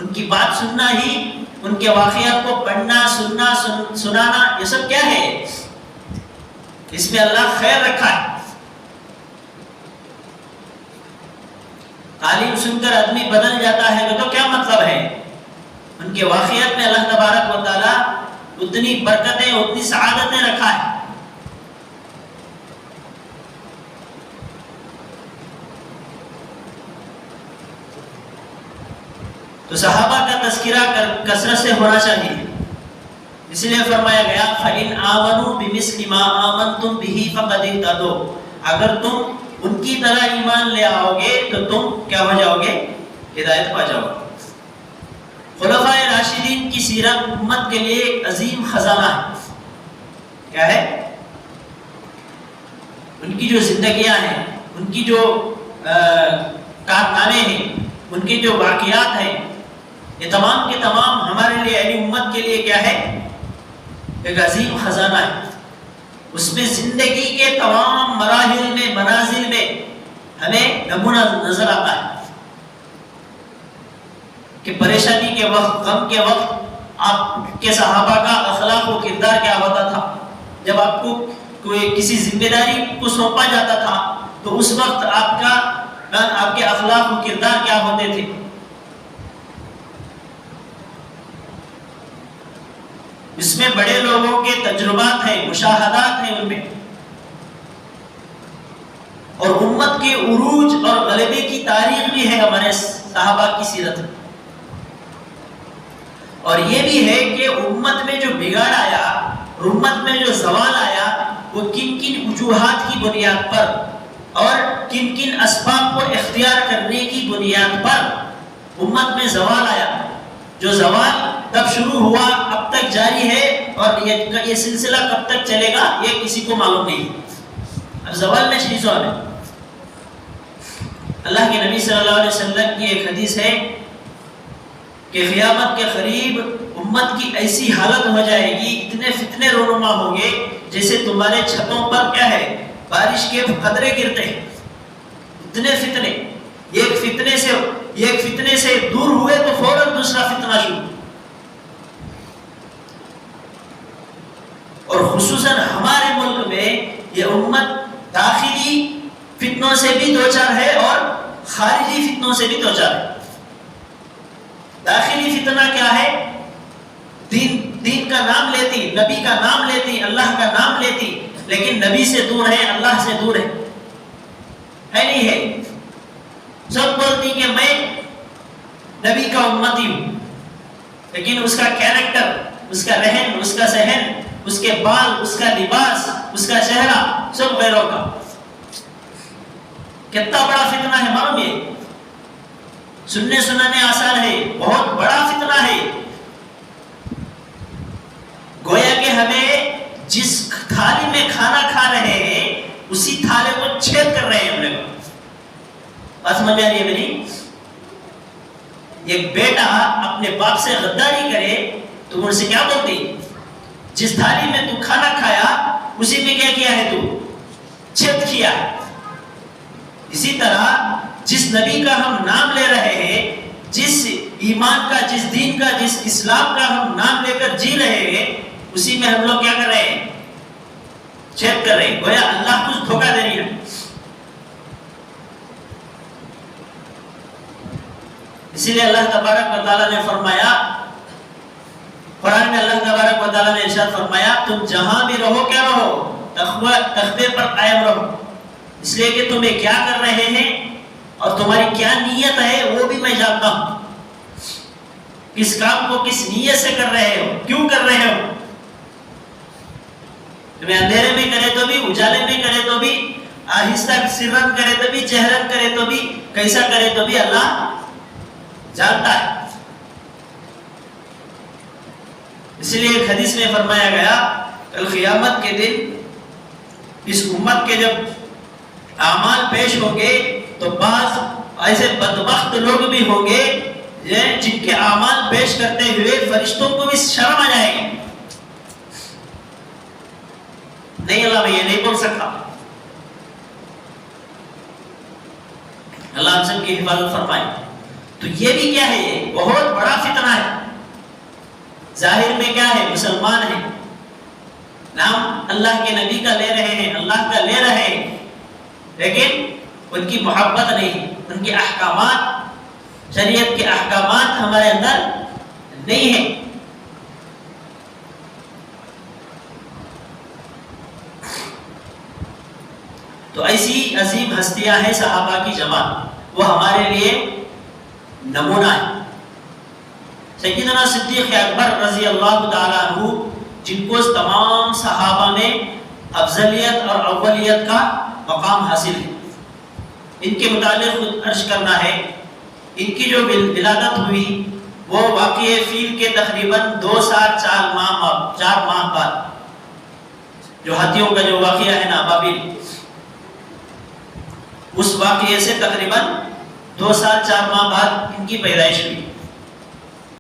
ان کی بات سننا ہی، ان کے واقعات کو پڑھنا، سننا، سنانا، یہ سب کیا ہے؟ اس میں اللہ خیر رکھا ہے۔ تعلیم سن کر آدمی بدل جاتا ہے تو کیا مطلب ہے؟ ان کے واقعات میں اللہ تبارک و تعالیٰ اتنی برکتیں، اتنی سعادتیں رکھا ہے۔ تو صحابہ کا تذکرہ کثرت سے ہونا چاہیے، اس لیے فرمایا گیا فَإِنْ آمَنُوا بِمِثْلِ مَا آمَنْتُمْ بِهِ فَقَدِ اهْتَدَوْا، اگر تم ان کی طرح ایمان لے آؤ گے تو تم کیا ہو جاؤ گے؟ ہدایت پا جاؤ گے۔ خلفائے راشدین کی سیرت امت کے لیے ایک عظیم خزانہ ہے۔ کیا ہے؟ ان کی جو زندگیاں ہیں، ان کی جو کارنامے ہیں، ان کے جو واقعات ہیں، یہ تمام کے تمام ہمارے لیے، یعنی امت کے لیے کیا ہے؟ ایک عظیم خزانہ ہے۔ اس میں زندگی کے تمام مراحل میں، منازل میں ہمیں نمونہ نظر آتا ہے کہ پریشانی کے وقت، غم کے وقت آپ کے صحابہ کا اخلاق و کردار کیا ہوتا تھا۔ جب آپ کو کوئی کسی ذمہ داری کو سونپا جاتا تھا تو اس وقت آپ کے اخلاق و کردار کیا ہوتے تھے۔ اس میں بڑے لوگوں کے تجربات ہیں، مشاہدات ہیں ان میں، اور امت کے عروج اور غلبے کی تاریخ بھی ہے ہمارے صحابہ کی سیرت میں۔ اور یہ بھی ہے کہ امت میں جو بگاڑ آیا، امت میں جو زوال آیا، وہ کن کن وجوہات کی بنیاد پر اور کن کن اسباب کو اختیار کرنے کی بنیاد پر امت میں زوال آیا۔ جو زوال تب شروع ہوا، اب تک جاری ہے، اور یہ سلسلہ کب تک چلے گا یہ کسی کو معلوم نہیں۔ اب زوال میں چیز اور ہے۔ اللہ کے نبی صلی اللہ علیہ وسلم کی ایک حدیث ہے کہ قیامت کے قریب امت کی ایسی حالت ہو جائے گی، اتنے فتنے رونما ہوں گے جیسے تمہارے چھتوں پر کیا ہے، بارش کے قطرے گرتے ہیں۔ اتنے فتنے، ایک فتنے سے دور ہوئے تو فوراً دوسرا فتنہ شروع۔ اور خصوصاً ہمارے ملک میں یہ امت داخلی فتنوں سے بھی دوچار ہے اور خارجی فتنوں سے بھی دوچار ہے۔ داخلی فتنہ کیا ہے؟ دین کا نام لیتی، نبی کا نام لیتی، اللہ کا نام لیتی، لیکن نبی سے دور ہے، اللہ سے دور ہے نہیں ہے؟ سب بولتی کہ میں نبی کا امتی ہوں، لیکن اس کا کیریکٹر، اس کا رہن، اس کا سہن، اس کے بال، اس کا لباس، اس کا چہرہ سب غیروں کا۔ کتنا بڑا فتنہ ہے معلوم؟ یہ سننے سنانے آسان ہے، بہت بڑا فتنہ ہے۔ گویا کہ ہمیں جس تھالی میں کھانا کھا رہے ہیں اسی تھالے کو چھید کر رہے ہیں ہم لوگ۔ بات سمجھ میں آ رہی ہے میری؟ ایک بیٹا اپنے باپ سے غداری کرے تو ان سے کیا بولتی؟ جس تھالی میں تو کھانا کھایا اسی میں کیا کیا ہے؟ تو چھید کیا۔ اسی طرح جس نبی کا ہم نام لے رہے ہیں، جس ایمان کا، جس دین کا، جس اسلام کا ہم نام لے کر جی رہے ہیں، اسی میں ہم لوگ کیا کر رہے ہیں؟ چھید کر رہے ہیں۔ گویا اللہ کچھ دھوکہ دے رہی ہے۔ اسی لیے اللہ تبارک و تعالیٰ نے فرمایا، قرآن میں اللہ تبارک و تعالیٰ نے ارشاد فرمایا تم جہاں بھی رہو کیا رہو؟ تختے پر قائم رہو، اس لیے کہ تمہیں کیا کر رہے ہیں اور تمہاری کیا نیت ہے وہ بھی میں جانتا ہوں۔ کس کام کو کس نیت سے کر رہے ہو، کیوں کر رہے ہو؟ تمہیں اندھیرے میں کرے تو بھی، اجالے میں کرے تو بھی، آہستہ سرن کرے تو بھی، جہرن کرے تو بھی، کیسا کرے تو بھی اللہ جانتا ہے۔ اس لیے ایک حدیث میں فرمایا گیا کل قیامت کے دن اس امت کے جب اعمال پیش ہوں گے تو بعض ایسے بدبخت لوگ بھی ہوں گے جن کے اعمال پیش کرتے ہوئے فرشتوں کو بھی شرم آ جائے گی۔ نہیں اللہ میں یہ نہیں بول سکتا۔ اللہ ہم سب کی حفاظت فرمائے۔ تو یہ بھی کیا ہے؟ یہ بہت بڑا ظاہر میں کیا ہے؟ مسلمان ہیں، نام اللہ کے نبی کا لے رہے ہیں، اللہ کا لے رہے ہیں، لیکن ان کی محبت نہیں، ان کے احکامات، شریعت کے احکامات ہمارے اندر نہیں ہیں۔ تو ایسی عظیم ہستیاں ہیں صحابہ کی جماعت، وہ ہمارے لیے نمونہ ہے۔ سیدنا صدیق اکبر رضی اللہ تعالیٰ عنہ، جن کو تمام صحابہ میں افضلیت اور اولیت کا مقام حاصل ہے، ان کے متعلق خود عرض کرنا ہے، ان کی جو ولادت ہوئی وہ واقعہ فیل کے تقریباً 2 سال 4 ماہ بعد، جو ہاتھیوں کا جو واقعہ ہے نا بابل، اس واقعے سے تقریباً 2 سال 4 ماہ بعد ان کی پیدائش ہوئی۔